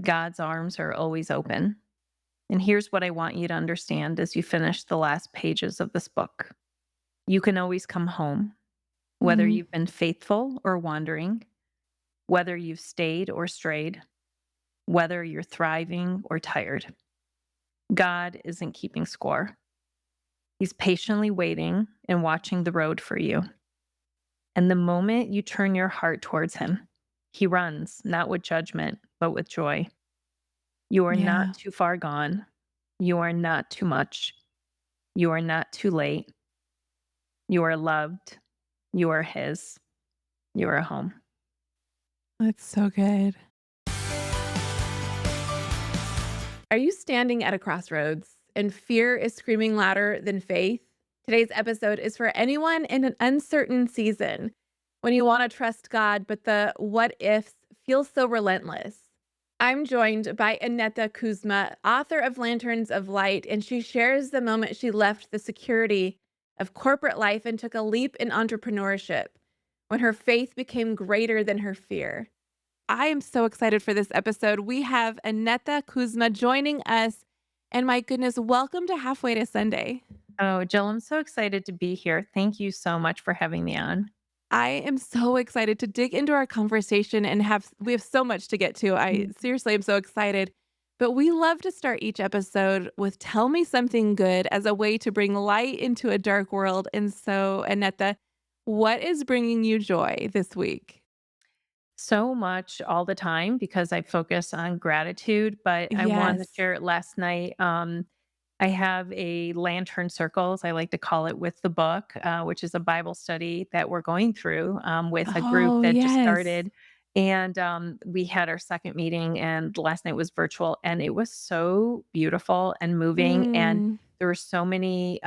God's arms are always open. And here's what I want you to understand as you finish the last pages of this book. You can always come home, whether Mhm. you've been faithful or wandering, whether you've stayed or strayed, whether you're thriving or tired. God isn't keeping score. He's patiently waiting and watching the road for you. And the moment you turn your heart towards Him, He runs, not with judgment, but with joy. You are not Yeah. too far gone. You are not too much. You are not too late. You are loved. You are His. You are home. That's so good. Are you standing at a crossroads and fear is screaming louder than faith? Today's episode is for anyone in an uncertain season when you want to trust God, but the what ifs feel so relentless. I'm joined by Aneta Kuzma, author of Lanterns of Light, and she shares the moment she left the security of corporate life and took a leap in entrepreneurship when her faith became greater than her fear. I am so excited for this episode. We have Aneta Kuzma joining us. And my goodness, welcome to Halfway to Sunday. Oh, Jill, I'm so excited to be here. Thank you so much for having me on. I am so excited to dig into our conversation and we have so much to get to. I Mm. seriously am so excited. But we love to start each episode with tell me something good as a way to bring light into a dark world. And so, Aneta, what is bringing you joy this week? So much all the time because I focus on gratitude, but I wanted to Yes. share it last night. I have a lantern circles, I like to call it, with the book, which is a Bible study that we're going through with a group Oh, that just yes. started. And we had our second meeting, and last night was virtual, and it was so beautiful and moving. And Mm, there were so many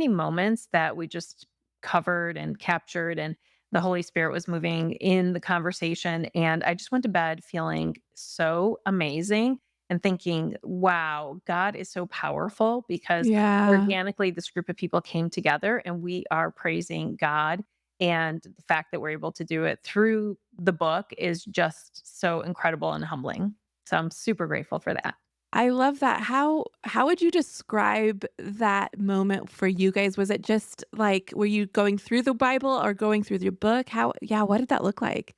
moments that we just covered and captured, and the Holy Spirit was moving in the conversation. And I just went to bed feeling so amazing and thinking, wow, God is so powerful because yeah. organically this group of people came together and we are praising God. And the fact that we're able to do it through the book is just so incredible and humbling. So I'm super grateful for that. I love that. How would you describe that moment for you guys? Was it just like were you going through the Bible or going through your book? What did that look like?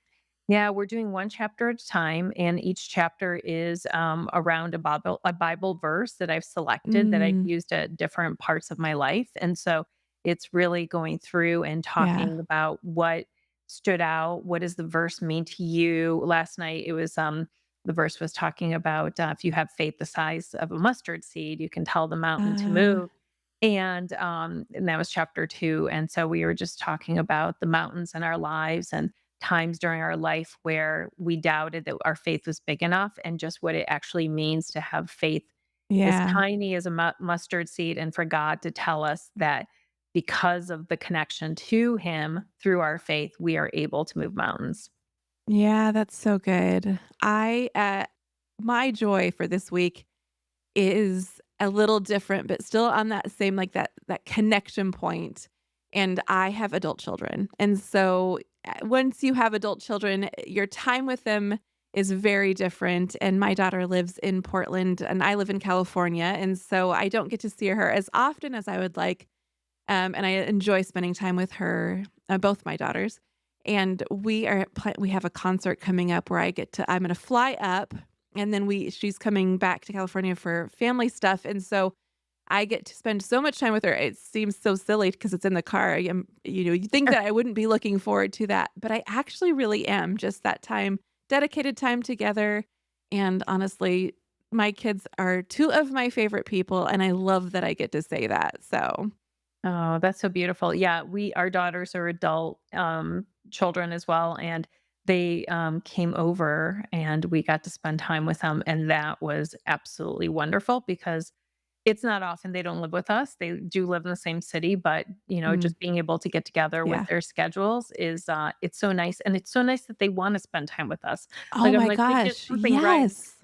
Yeah, we're doing one chapter at a time, and each chapter is around a Bible verse that I've selected that I've Mm, used at different parts of my life, and so it's really going through and yeah. talking about what stood out. What does the verse mean to you? Last night, it was the verse was talking about if you have faith the size of a mustard seed, you can tell the mountain to Uh, move. And that was chapter 2. And so we were just talking about the mountains in our lives and times during our life where we doubted that our faith was big enough and just what it actually means to have faith as yeah. tiny as a mustard seed, and for God to tell us that because of the connection to Him through our faith, we are able to move mountains. Yeah, that's so good. My joy for this week is a little different, but still on that same like that connection point. And I have adult children. And so once you have adult children, your time with them is very different. And my daughter lives in Portland and I live in California. And so I don't get to see her as often as I would like. And I enjoy spending time with her, both my daughters. And we have a concert coming up where I'm going to fly up and then she's coming back to California for family stuff. And so I get to spend so much time with her. It seems so silly because it's in the car. You think that I wouldn't be looking forward to that, but I actually really am. Just that time, dedicated time together. And honestly, my kids are two of my favorite people, and I love that I get to say that. So, Oh, that's so beautiful. Yeah, our daughters are adult children as well, and they came over and we got to spend time with them, and that was absolutely wonderful because it's not often. They don't live with us. They do live in the same city, but, mm, just being able to get together with yeah. their schedules is, it's so nice, and it's so nice that they wanna spend time with us. Oh Like, I'm my like, "We did gosh. something right." Yes.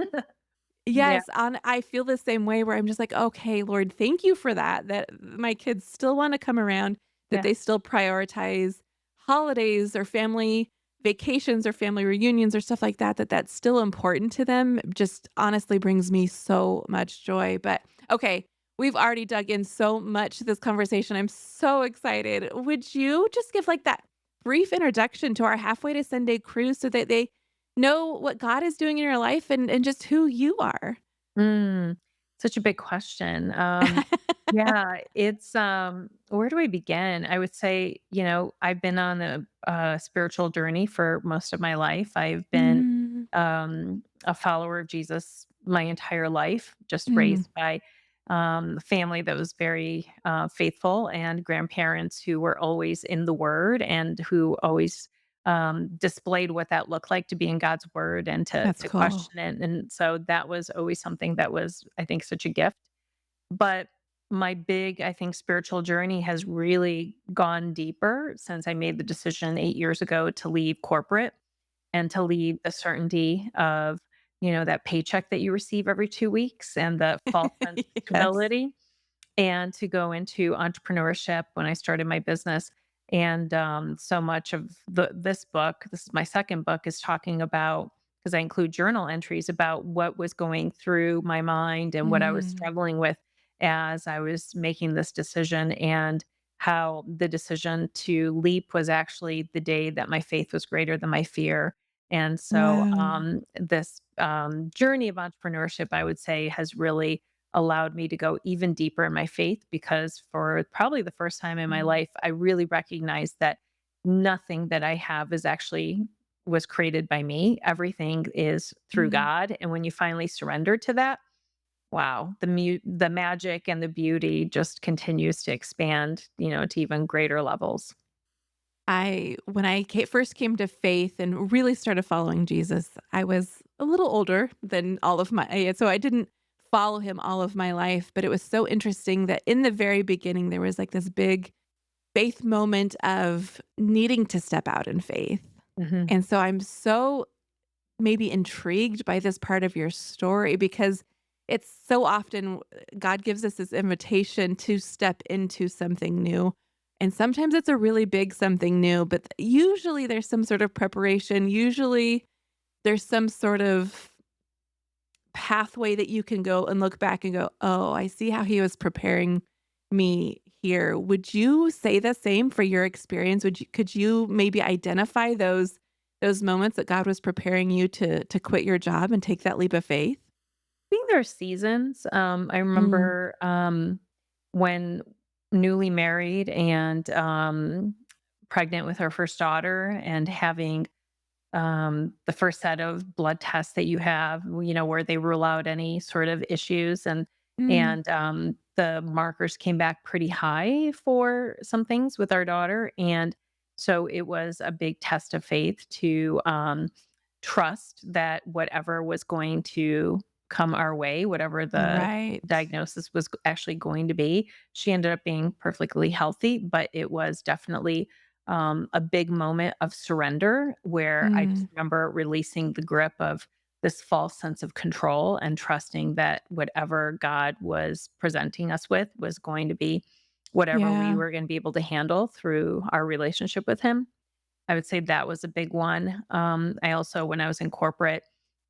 Yeah, Yes, I feel the same way where I'm just like, "Okay, Lord, thank you for that my kids still wanna come around, that yeah. they still prioritize holidays or family vacations or family reunions or stuff like that, that's still important to them just honestly brings me so much joy. But okay, we've already dug in so much to this conversation. I'm so excited. Would you just give like that brief introduction to our Halfway to Sunday crew so that they know what God is doing in your life and just who you are? Mm, such a big question. Yeah, it's where do I begin? I would say, I've been on a spiritual journey for most of my life. I've been Mm, a follower of Jesus my entire life, just mm, raised by a family that was very faithful and grandparents who were always in the Word and who always displayed what that looked like to be in God's Word and to that's to cool. question it. And so that was always something that was, I think, such a gift. But my big, I think, spiritual journey has really gone deeper since I made the decision 8 years ago to leave corporate and to leave the certainty of, that paycheck that you receive every 2 weeks and the false sense of Yes. stability and to go into entrepreneurship when I started my business. And so much of this book, this is my second book, is talking about because I include journal entries about what was going through my mind and what I was Mm, struggling with as I was making this decision, and how the decision to leap was actually the day that my faith was greater than my fear. And so, wow. this journey of entrepreneurship, I would say, has really allowed me to go even deeper in my faith because for probably the first time in my Mm, life, I really recognized that nothing that I have is actually was created by me. Everything is through mm. God. And when you finally surrender to that, wow, the magic and the beauty just continues to expand, to even greater levels. I when I first came to faith and really started following Jesus, I was a little older than all of my so I didn't follow him all of my life, but it was so interesting that in the very beginning there was like this big faith moment of needing to step out in faith. Mhm. And so I'm so maybe intrigued by this part of your story because it's so often God gives us this invitation to step into something new. And sometimes it's a really big something new, but usually there's some sort of preparation. Usually there's some sort of pathway that you can go and look back and go, oh, I see how he was preparing me here. Would you say the same for your experience? Could you maybe identify those moments that God was preparing you to quit your job and take that leap of faith? Think there are seasons. I Mm, remember when newly married and pregnant with our first daughter and having the first set of blood tests that you have, where they rule out any sort of issues, and mm, and the markers came back pretty high for some things with our daughter, and so it was a big test of faith to trust that whatever was going to come our way, whatever the right. diagnosis was actually going to be. She ended up being perfectly healthy, but it was definitely a big moment of surrender where I just Mm, remember releasing the grip of this false sense of control and trusting that whatever God was presenting us with was going to be whatever we yeah. were going to be able to handle through our relationship with Him. I would say that was a big one. I also, when I was in corporate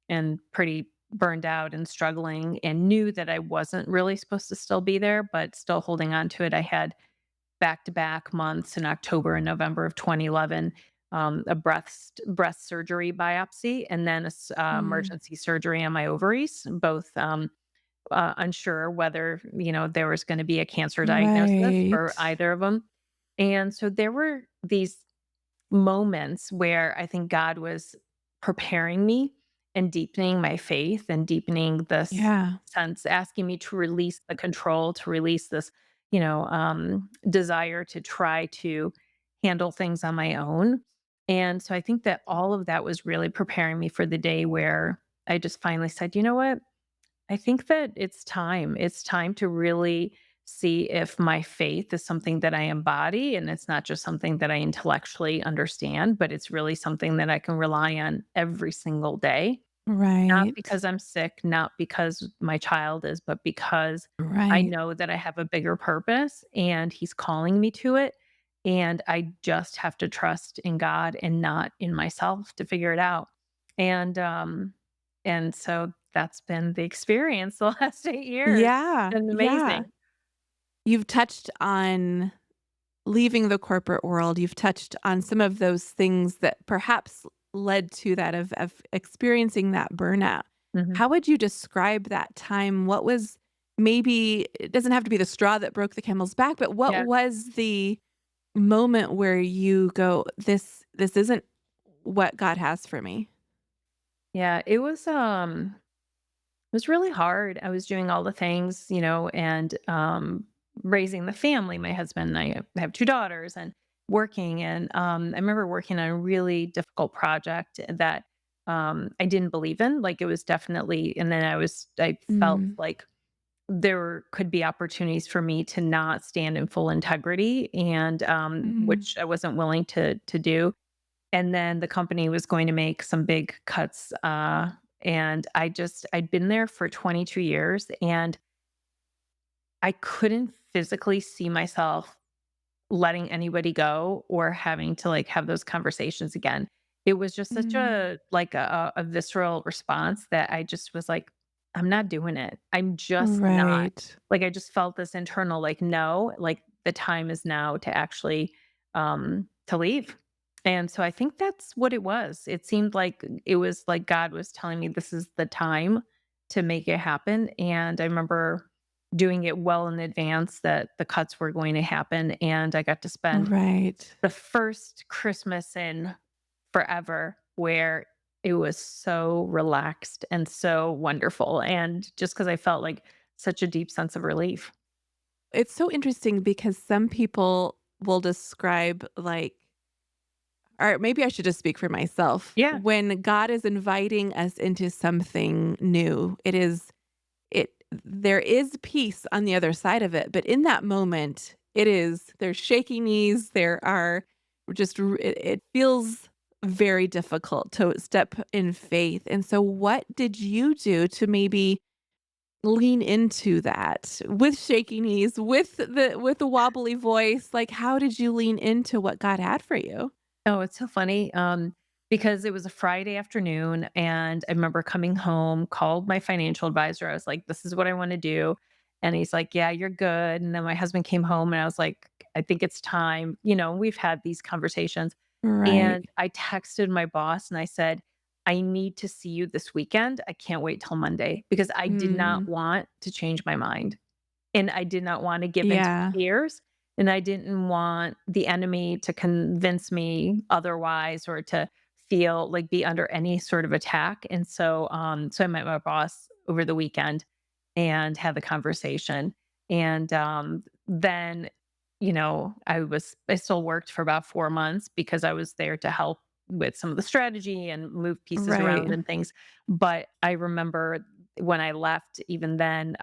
and pretty burned out and struggling and knew that I wasn't really supposed to still be there, but still holding on to it, I had back to back months in October and November of 2011, a breast surgery biopsy, and then Mm, emergency surgery on my ovaries, both unsure whether there was going to be a cancer diagnosis for right. either of them. And so there were these moments where I think God was preparing me and deepening my faith and deepening this Yeah. sense, asking me to release the control, to release this, desire to try to handle things on my own. And so I think that all of that was really preparing me for the day where I just finally said, you know what? I think that it's time. It's time to really see if my faith is something that I embody and it's not just something that I intellectually understand, but it's really something that I can rely on every single day. Not Right. because I'm sick, not because my child is, but because I Right. know that I have a bigger purpose and he's calling me to it. and I just have to trust in God and not in myself to figure it out. And, um, and so that's been the experience the last 8 years. Yeah, Been yeah. amazing. You've touched on leaving the corporate world. You've touched on some of those things that perhaps led to that of experiencing that burnout. Mhm. How would you describe that time? What was maybe it doesn't have to be the straw that broke the camel's back, but what Yeah. was the moment where you go, this isn't what God has for me? Yeah, it was really hard. I was doing all the things, and, raising the family. My husband and I have 2 daughters and working, and, I remember working on a really difficult project that, I didn't believe in, like, it was definitely, and then I felt Mm, like there could be opportunities for me to not stand in full integrity, and, mm, which I wasn't willing to do. And then the company was going to make some big cuts, and I'd been there for 22 years, and I couldn't physically see myself letting anybody go or having to, like, have those conversations again. It was just such mm. a visceral response that I just was like, "I'm not doing it. I'm just not." Right. Like, I just felt this internal, like, "No," like, the time is now to actually, to leave. And so I think that's what it was. It seemed like it was like God was telling me, "This is the time to make it happen," and I remember doing it well in advance that the cuts were going to happen, and I got to spend Right. the first Christmas in forever where it was so relaxed and so wonderful, and just because I felt like such a deep sense of relief. It's so interesting because some people will describe like or maybe I should just speak for myself. Yeah. When God is inviting us into something new, it there is peace on the other side of it, but in that moment, there's shaky knees, there are it feels very difficult to step in faith. And so what did you do to maybe lean into that with shaky knees, with the wobbly voice? Like, how did you lean into what God had for you? Oh, it's so funny, because it was a Friday afternoon, and I remember coming home, called my financial advisor. I was like, "This is what I wanna do." And he's like, "Yeah, you're good." And then my husband came home, and I was like, "I think it's time." We've had these conversations. Right. And I texted my boss and I said, "I need to see you this weekend. I can't wait till Monday," because I did not Mm, want to change my mind. And I did not wanna give into yeah. fears, and I didn't want the enemy to convince me otherwise or to feel like be under any sort of attack, and so I met my boss over the weekend and had the conversation, and, then, I still worked for about 4 months because I was there to help with some of the strategy and move pieces Right. around and things, but I remember when I left even then,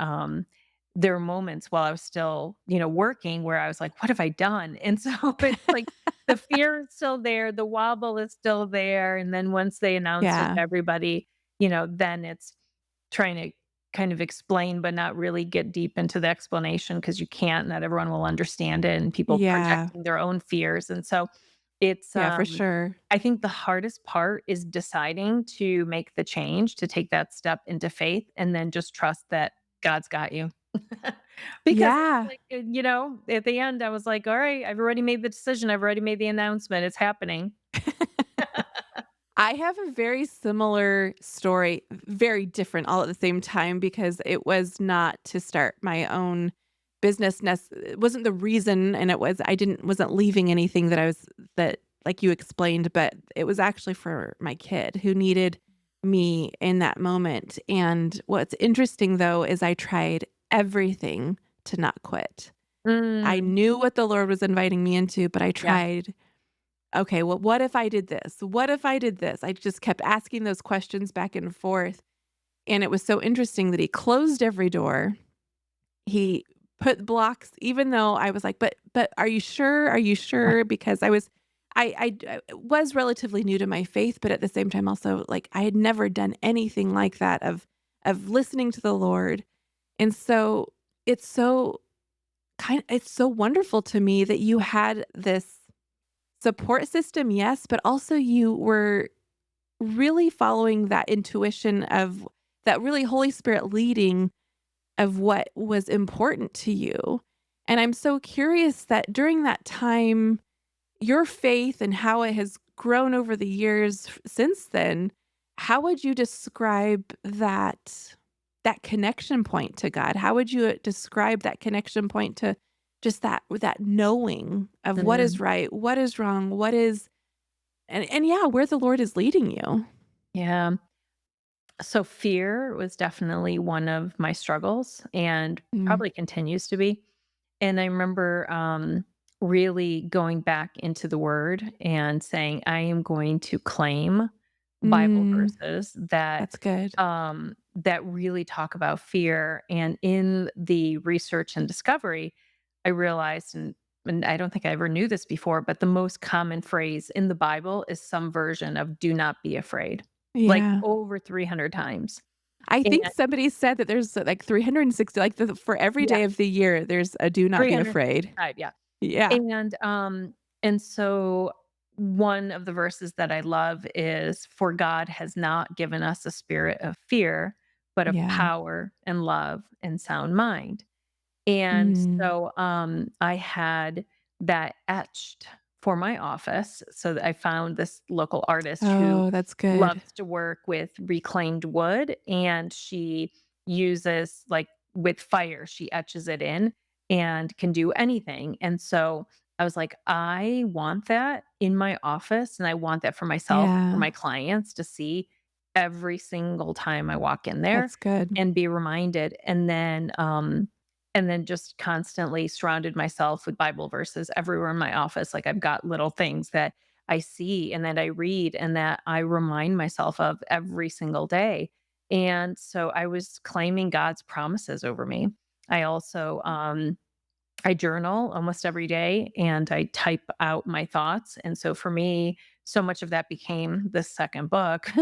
there were moments while I was still, working where I was like, "What have I done?" And so it's like the fear is still there, the wobble is still there, and then once they announced it Yeah. to everybody, then it's trying to kind of explain, but not really get deep into the explanation because you can't, not everyone will understand it, and people Yeah. projecting their own fears, and so it's, Yeah, for sure. I think the hardest part is deciding to make the change, to take that step into faith, and then just trust that God's got you. Because it's Yeah. like, at the end, I was like, "All right, I've already made the decision, I've already made the announcement, it's happening." I have a very similar story, very different all at the same time because it was not to start my own business. It wasn't the reason, and I didn't wasn't leaving anything that like you explained, but it was actually for my kid who needed me in that moment. And what's interesting though is I tried everything to not quit. I Mm, knew what the Lord was inviting me into, but I yeah. tried. Okay, well, what if I did this? What if I did this? I just kept asking those questions back and forth. And it was so interesting that he closed every door. He put blocks, even though I was like, but are you sure? Are you sure? Because I was relatively new to my faith, but at the same time also like I had never done anything like that of listening to the Lord. And so it's so it's so wonderful to me that you had this support system, yes, but also you were really following that intuition of that really Holy Spirit leading of what was important to you. And I'm so curious that during that time, your faith and how it has grown over the years since then, how would you describe that connection point to God? How would you describe that connection point to just that knowing of what is Mm, right, what is wrong, what is and yeah, where the Lord is leading you? yeah. So fear was definitely one of my struggles and Mm. probably continues to be. And I remember really going back into the word and saying, I am going to claim Bible Mm, verses that that's good. that really talk about fear. And in the research and discovery, I realized, and I don't think I ever knew this before, but the most common phrase in the Bible is some version of "Do not be afraid," like Yeah. over 300 times. I And think somebody said that there's, like, 360 like, for every yeah, day of the year, there's a do not be afraid. 365, yeah. Yeah. And so one of the verses that I love is, "For God has not given us a spirit of fear, but of Yeah. power and love and sound mind." And Mm. so, I had that etched for my office. So that I found this local artist who Oh, that's good. loves to work with reclaimed wood, and she uses, like, with fire, she etches it in and can do anything. And so I was like, I want that in my office, and I want that for myself, for Yeah. my clients to see every single time I walk in there That's good. and be reminded. And then just constantly surrounded myself with Bible verses everywhere in my office. Like, I've got little things that I see and that I read and that I remind myself of every single day. And so I was claiming God's promises over me. I also, I journal almost every day and I type out my thoughts. And so for me, so much of that became the second book.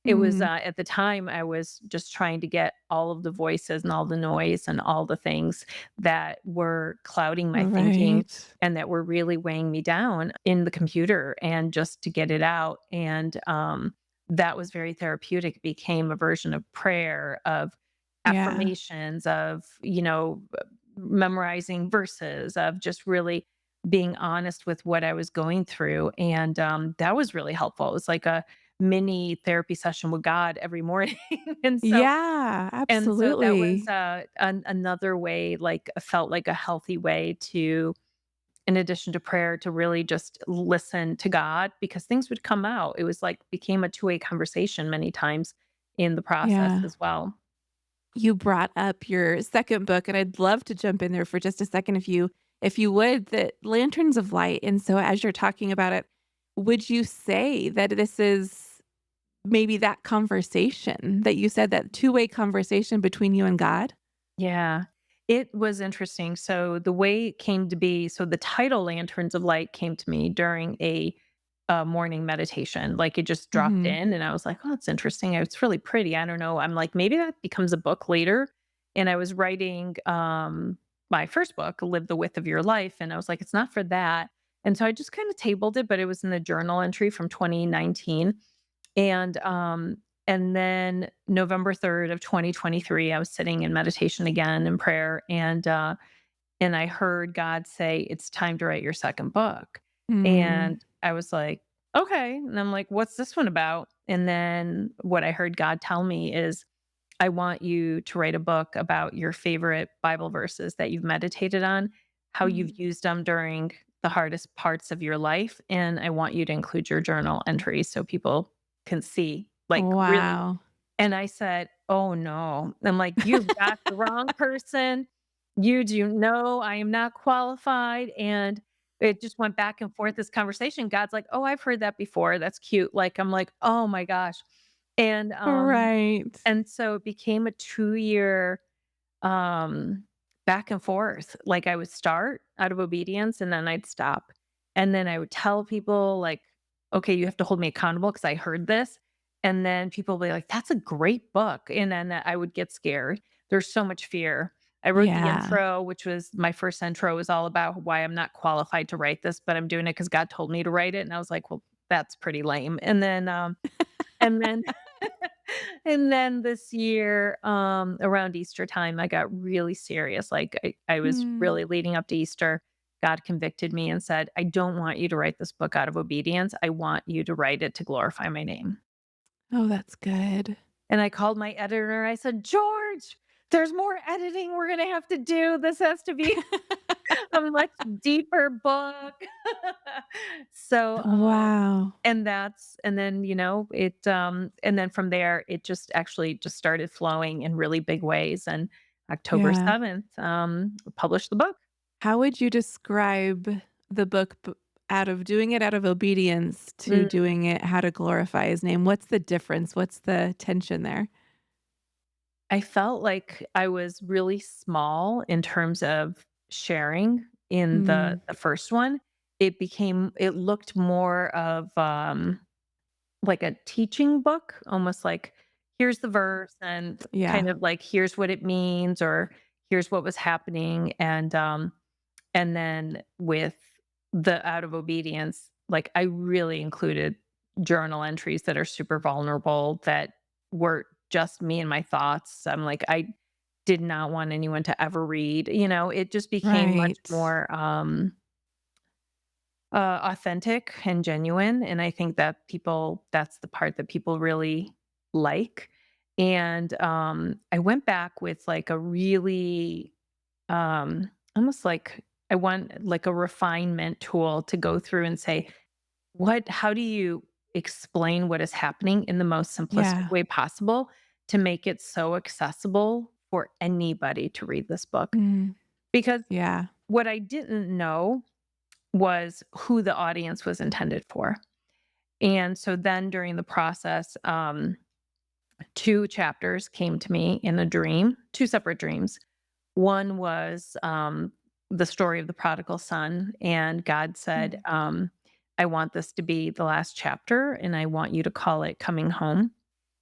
It was Mm. at the time I was just trying to get all of the voices and all the noise and all the things that were clouding my thinking Right. and that were really weighing me down in the computer, and just to get it out. And that was very therapeutic. It became a version of prayer, of Yeah. affirmations, of, memorizing verses, of just really being honest with what I was going through. And that was really helpful. It was like a mini therapy session with God every morning. and so Yeah, and so that was absolutely. another way, like, felt like a healthy way to, in addition to prayer, to really just listen to God, because things would come out. It was like became a two-way conversation many times in the process Yeah. as well. You brought up your second book, and I'd love to jump in there for just a second if you would, the Lanterns of Light, and so as you're talking about it, would you say that this is maybe that conversation that you said, that two-way conversation between you and God? Yeah, it was interesting. So the way it came to be, so the title Lanterns of Light came to me during a morning meditation. Like, it just dropped Mhm. in and I was like, oh, it's interesting. It's really pretty. I don't know. I'm like, maybe that becomes a book later. And I was writing my first book, Live the Width of Your Life. And I was like, it's not for that. And so I just kind of tabled it, but it was in the journal entry from 2019. And, and then November 3rd of 2023, I was sitting in meditation again in prayer, and I heard God say, "It's time to write your second book." Mm. And I was like, "Okay." And I'm like, "What's this one about?" And then what I heard God tell me is, "I want you to write a book about your favorite Bible verses that you've meditated on, how Mm. you've used them during the hardest parts of your life, and I want you to include your journal entries so people can see, like, really." Wow. And I said, "Oh, no." I'm like, "You've got the wrong person. You do know I am not qualified." And it just went back and forth, this conversation. God's like, "Oh, I've heard that before. That's cute." Like, I'm like, "Oh my gosh." And, Right. so it became a 2-year, um, back and forth. Like, I would start out of obedience and then I'd stop. And then I would tell people, like, "Okay, you have to hold me accountable because I heard this." And then people will be like, "That's a great book." And then I would get scared. There's so much fear. I wrote the Yeah. intro, which was my first intro was all about why I'm not qualified to write this, but I'm doing it because God told me to write it, and I was like, "Well, that's pretty lame." And then and then this year, around Easter time, I got really serious, like, I was Mm. really leading up to Easter. God convicted me and said, "I don't want you to write this book out of obedience. I want you to write it to glorify my name." Oh, that's good. And I called my editor, I said, "George, there's more editing we're gonna have to do. This has to be a much deeper book." So, Wow. and then, and then from there, it just actually just started flowing in really big ways, and October Yeah. 7th, published the book. How would you describe the book out of doing it out of obedience to Mm, doing it how to glorify his name? What's the difference? What's the tension there? I felt like I was really small in terms of sharing in Mm. the first one. It looked more of, like a teaching book, almost like, here's the verse and Yeah. kind of like, here's what it means, or here's what was happening. And then with the out of obedience, like, I really included journal entries that are super vulnerable that were just me and my thoughts. I'm like, I did not want anyone to ever read, it just became much Right. more, authentic and genuine, and I think that's the part that people really like. And, I went back with, like, a really, almost like I want, like, a refinement tool to go through and say, how do you explain what is happening in the most simplistic Yeah. way possible to make it so accessible for anybody to read this book? Mm. Because Yeah. what I didn't know was who the audience was intended for. And so then during the process, 2 chapters came to me in a dream, 2 separate dreams. One was, the story of the prodigal son, and God said, Mm. "I want this to be the last chapter, and I want you to call it Coming Home,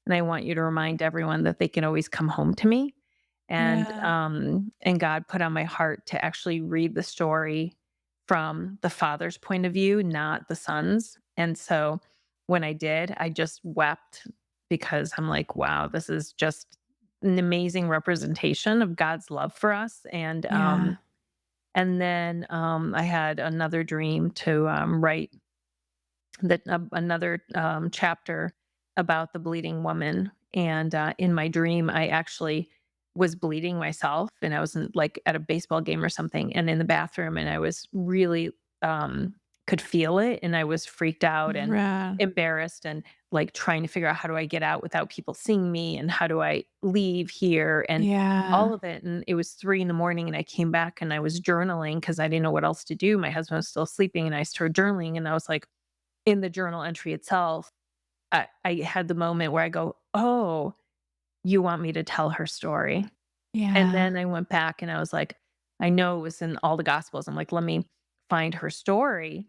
and I want you to remind everyone that they can always come home to me." Yeah. And God put on my heart to actually read the story from the father's point of view, not the son's. And so when I did, I just wept because I'm like, wow, this is just an amazing representation of God's love for us. Yeah. And then I had another dream to write that another chapter about the bleeding woman. And in my dream, I actually was bleeding myself, and I was like at a baseball game or something, and in the bathroom, and I was really could feel it, and I was freaked out and Ra embarrassed, and like trying to figure out how do I get out without people seeing me, and how do I leave here, and Yeah. all of it. And it was 3 in the morning, and I came back and I was journaling because I didn't know what else to do. My husband was still sleeping, and I started journaling, and I was like, in the journal entry itself, I had the moment where I go, "Oh, you want me to tell her story?" And Yeah. then I went back and I was like, I know it was in all the gospels. I'm like, "Let me find her story."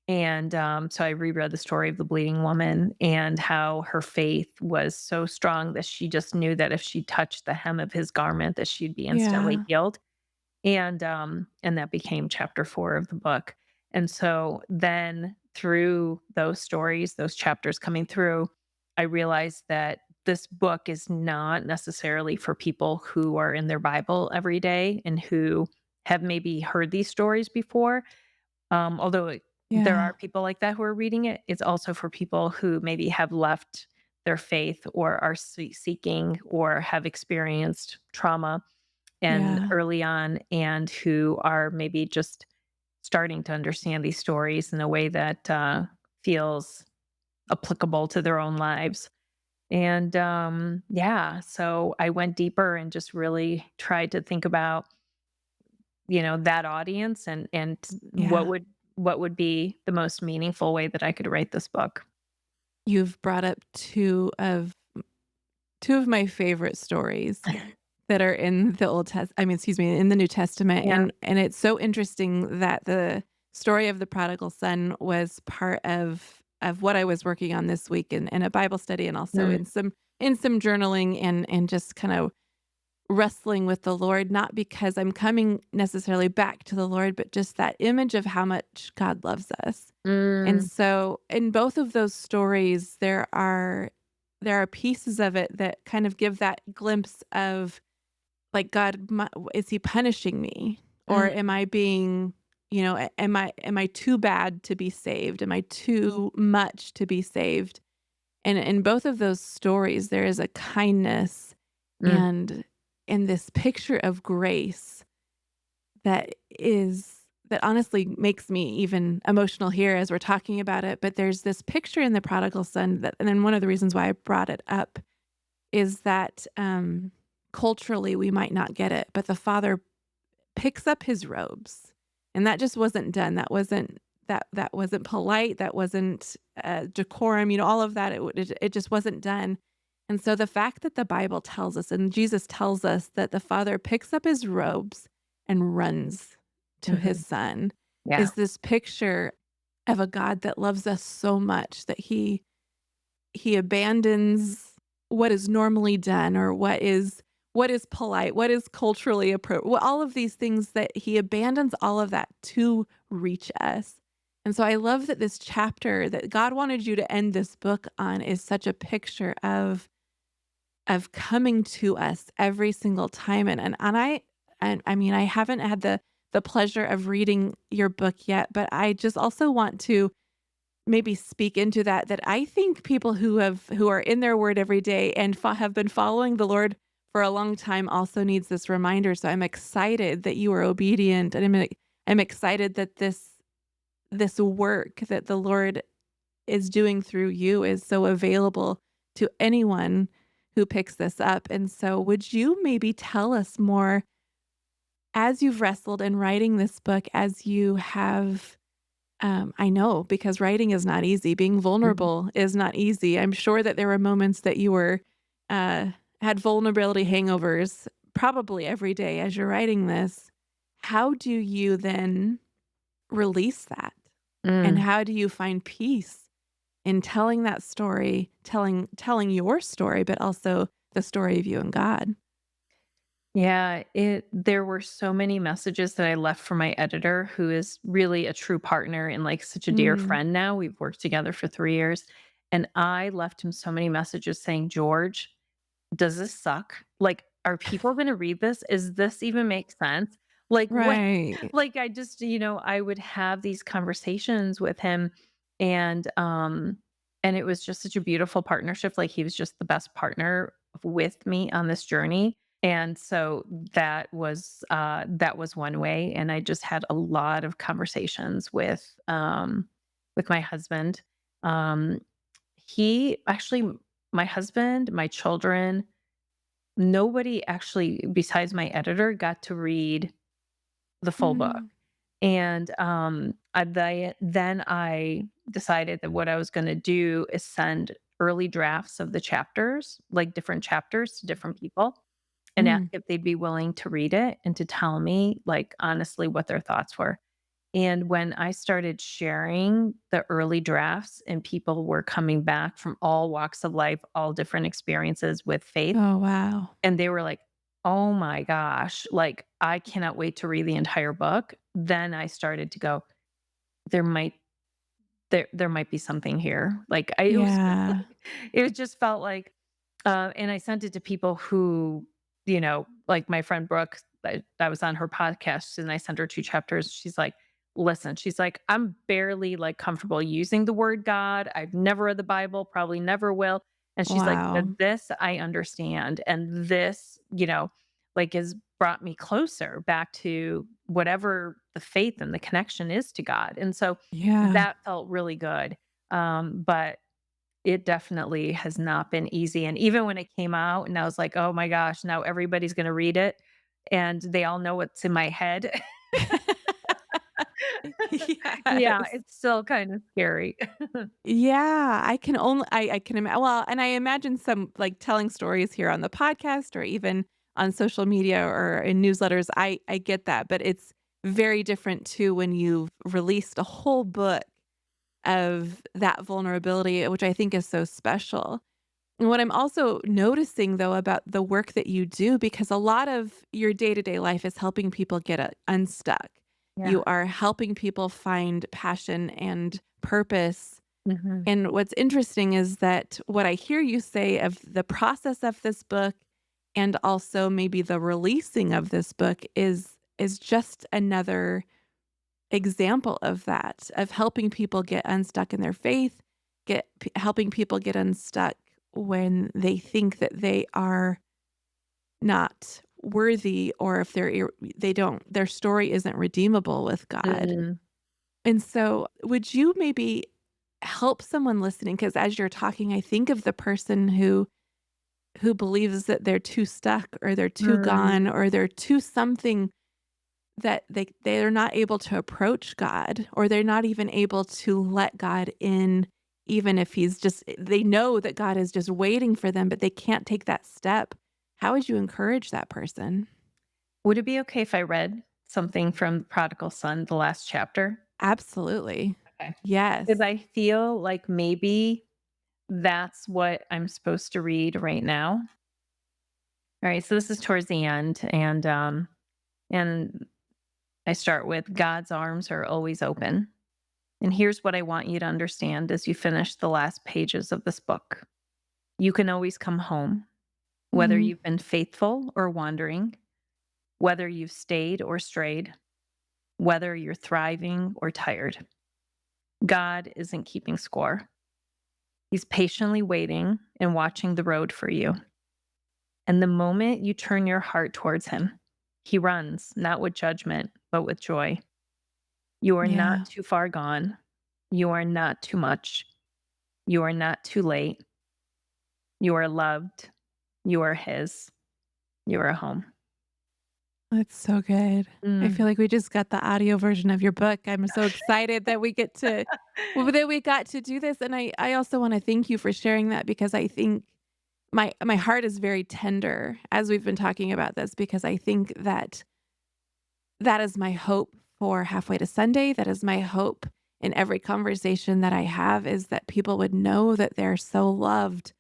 And, so I reread the story of the bleeding woman and how her faith was so strong that she just knew that if she touched the hem of his garment, that she'd be instantly Yeah. healed. And that became chapter 4 of the book. And so then through those stories, those chapters coming through, I realized that this book is not necessarily for people who are in their Bible every day and who have maybe heard these stories before. There Yeah. are people like that who are reading it. It's also for people who maybe have left their faith or are seeking or have experienced trauma and Yeah. early on, and who are maybe just starting to understand these stories in a way that feels applicable to their own lives. And yeah, so I went deeper and just really tried to think about, that audience, and Yeah. what would be the most meaningful way that I could write this book. You've brought up 2 of my favorite stories that are in the excuse me, in the New Testament, Yeah. and it's so interesting that the story of the prodigal son was part of what I was working on this week in a Bible study and also Mm, in some journaling and just kind of wrestling with the Lord, not because I'm coming necessarily back to the Lord, but just that image of how much God loves us. And Mm, so in both of those stories, there are pieces of it that kind of give that glimpse of like is he punishing me, or mm, am I being, am I too bad to be saved? Am I too much to be saved? And in both of those stories, there is a kindness mm, and in this picture of grace that honestly makes me even emotional here as we're talking about it. But there's this picture in the prodigal son and then one of the reasons why I brought it up is that culturally we might not get it, but the father picks up his robes, and that just wasn't done. That wasn't polite. That wasn't decorum. All of that. It just wasn't done. And so the fact that the Bible tells us and Jesus tells us that the Father picks up his robes and runs to his mhm. Son Yeah. is this picture of a God that loves us so much that he abandons what is normally done or what is polite, what is culturally appropriate, all of these things that he abandons all of that to reach us. And so I love that this chapter that God wanted you to end this book on is such a picture of coming to us every single time. And I mean, I haven't had the pleasure of reading your book yet, but I just also want to maybe speak into that I think people who are in their word every day and have been following the Lord for a long time also needs this reminder. So I'm excited that you are obedient, and I'm excited that this work that the Lord is doing through you is so available to anyone who picks this up. And so would you maybe tell us more as you've wrestled in writing this book, as you have I know because writing is not easy. Being Mhm. vulnerable is not easy. I'm sure that there were moments that you were uh, had vulnerability hangovers probably every day as you're writing this. How do you then release that? And Mm. how do you find peace in telling that story, telling your story, but also the story of you and God? Yeah, there were so many messages that I left for my editor, who is really a true partner and, like, such a dear Mm, friend now. We've worked together for 3 years, and I left him so many messages saying, "George, does this suck? Like, are people gonna read this? Is this even make sense?" Like, what right. like, I just I would have these conversations with him, and, um and it was just such a beautiful partnership, like, he was just the best partner with me on this journey, and so that was one way, and I just had a lot of conversations with my husband. Um, he actually my husband, my children, nobody actually besides my editor got to read the full book. Mm, And, then I decided that what I was gonna do is send early drafts of the chapters, like different chapters to different people and ask mm, if they'd be willing to read it and to tell me, like, honestly what their thoughts were. And when I started sharing the early drafts and people were coming back from all walks of life, all different experiences with faith, oh, wow. and they were like, "Oh my gosh, like, I cannot wait to read the entire book." Then I started to go, "There might there might be something here." Like, I it was Yeah. like it just felt like and I sent it to people who, like my friend Brooke, I was on her podcast and I sent her 2 chapters. She's like, "Listen," she's like, "I'm barely, like, comfortable using the word God. I've never read the Bible, probably never will." And she's like, Wow. "But this I understand, and this, like, has brought me closer back to whatever the faith and the connection is to God." And so Yeah. that felt really good. But it definitely has not been easy, and even when it came out and I was like, "Oh my gosh, now everybody's gonna read it, and they all know what's in my head." Yeah, Yes. it's still kind of scary. Yeah, I can only I can well, and I imagine some like telling stories here on the podcast or even on social media or in newsletters, I get that, but it's very different too when you've released a whole book of that vulnerability, which I think is so special. And what I'm also noticing though about the work that you do, because a lot of your day-to-day life is helping people get unstuck. Yeah. You are helping people find passion and purpose. Mhm. And what's interesting is that what I hear you say of the process of this book and also maybe the releasing of this book is just another example of that, of helping people get unstuck in their faith, helping people get unstuck when they think that they are not worthy or if they don't their story isn't redeemable with God. Mm. And so, would you maybe help someone listening, because as you're talking, I think of the person who believes that they're too stuck or they're too Mm. gone or they're too something that they're not able to approach God, or they're not even able to let God in, even if he's just they know that God is just waiting for them, but they can't take that step. How would you encourage that person? Would it be okay if I read something from Prodigal Son, the last chapter? Absolutely. Okay. Because Yes. I feel like maybe that's what I'm supposed to read right now. All right, so this is towards the end, and I start with God's arms are always open. And here's what I want you to understand as you finish the last pages of this book. You can always come home, whether Mhm. you've been faithful or wandering, whether you've stayed or strayed, whether you're thriving or tired. God isn't keeping score. He's patiently waiting and watching the road for you. And the moment you turn your heart towards Him, He runs, not with judgment, but with joy. You are not Yeah. too far gone. You are not too much. You are not too late. You are loved. You are His. You are home. That's so good. I Mm. feel like we just got the audio version of your book. I'm so excited that we get to well, that we got to do this, and I also wanna thank you for sharing that because I think my heart is very tender as we've been talking about this because I think that that is my hope for Halfway to Sunday. That is my hope in every conversation that I have is that people would know that they're so loved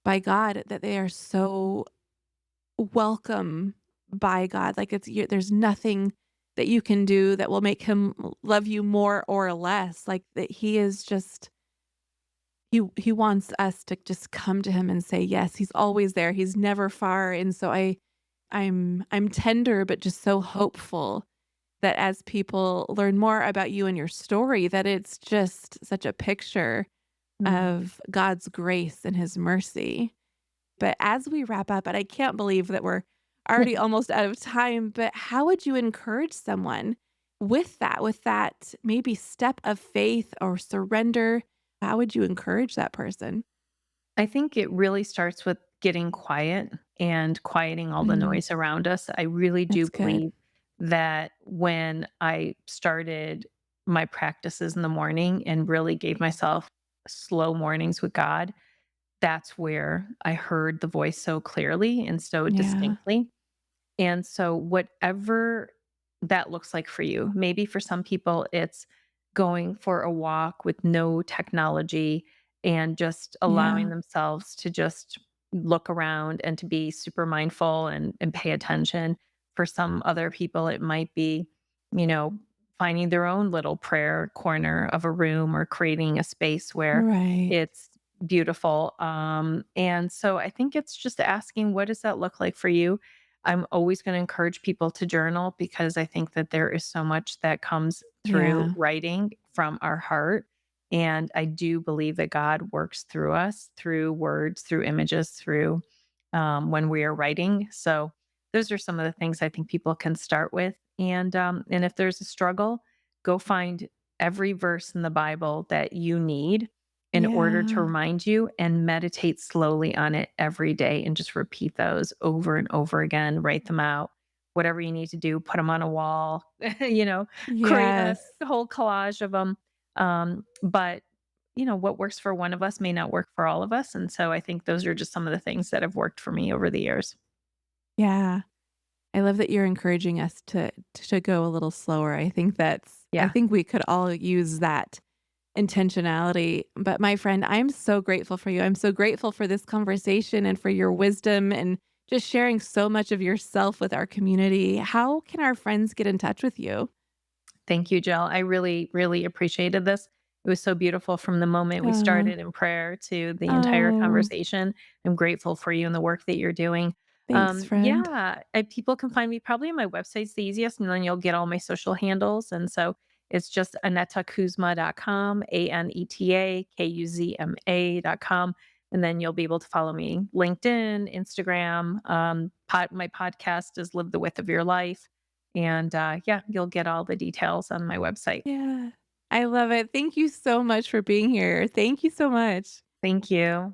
by God, that they are so welcome by God. Like there's nothing that you can do that will make him love you more or less. Like that he is just he wants us to just come to him and say yes. He's always there. He's never far. And so I'm tender but just so hopeful that as people learn more about you and your story that it's just such a picture Mm. of God's grace and his mercy. But as we wrap up, and I can't believe that we're already almost out of time, but how would you encourage someone with that maybe step of faith or surrender? How would you encourage that person? I think it really starts with getting quiet and quieting all the Mm, noise around us. I really do that's good. believe that when I started my practices in the morning and really gave myself slow mornings with God, that's where I heard the voice so clearly and so Yeah. distinctly. And so, whatever that looks like for you, maybe for some people, it's going for a walk with no technology and just allowing Yeah. themselves to just look around and to be super mindful and pay attention. For some other people, it might be, you know, finding their own little prayer corner of a room or creating a space where Right. it's beautiful. And so I think it's just asking, what does that look like for you? I'm always going to encourage people to journal because I think that there is so much that comes through Yeah. writing from our heart. And I do believe that God works through us, through words, through images, through when we are writing. So those are some of the things I think people can start with. And if there's a struggle, go find every verse in the Bible that you need in order to Yeah. remind you and meditate slowly on it every day and just repeat those over and over again, write them out. Whatever you need to do, put them on a wall, you know, create a Yes. whole collage of them. But what works for one of us may not work for all of us. And so I think those are just some of the things that have worked for me over the years. Yeah. I love that you're encouraging us to go a little slower. I think Yeah. we could all use that intentionality. But my friend, I'm so grateful for you. I'm so grateful for this conversation and for your wisdom and just sharing so much of yourself with our community. How can our friends get in touch with you? Thank you, Jill. I really, really appreciated this. It was so beautiful from the moment we Uh, started in prayer to the entire oh, conversation. I'm grateful for you and the work that you're doing. thanks, friend. Yeah, people can find me probably on my website's the easiest, and then you'll get all my social handles. And so it's just AnetaKuzma.com, AnetakUzma.com. And then you'll be able to follow me LinkedIn, Instagram. My podcast is Live the Width of Your Life. And, yeah, you'll get all the details on my website. Yeah. I love it. Thank you so much for being here. Thank you so much. Thank you.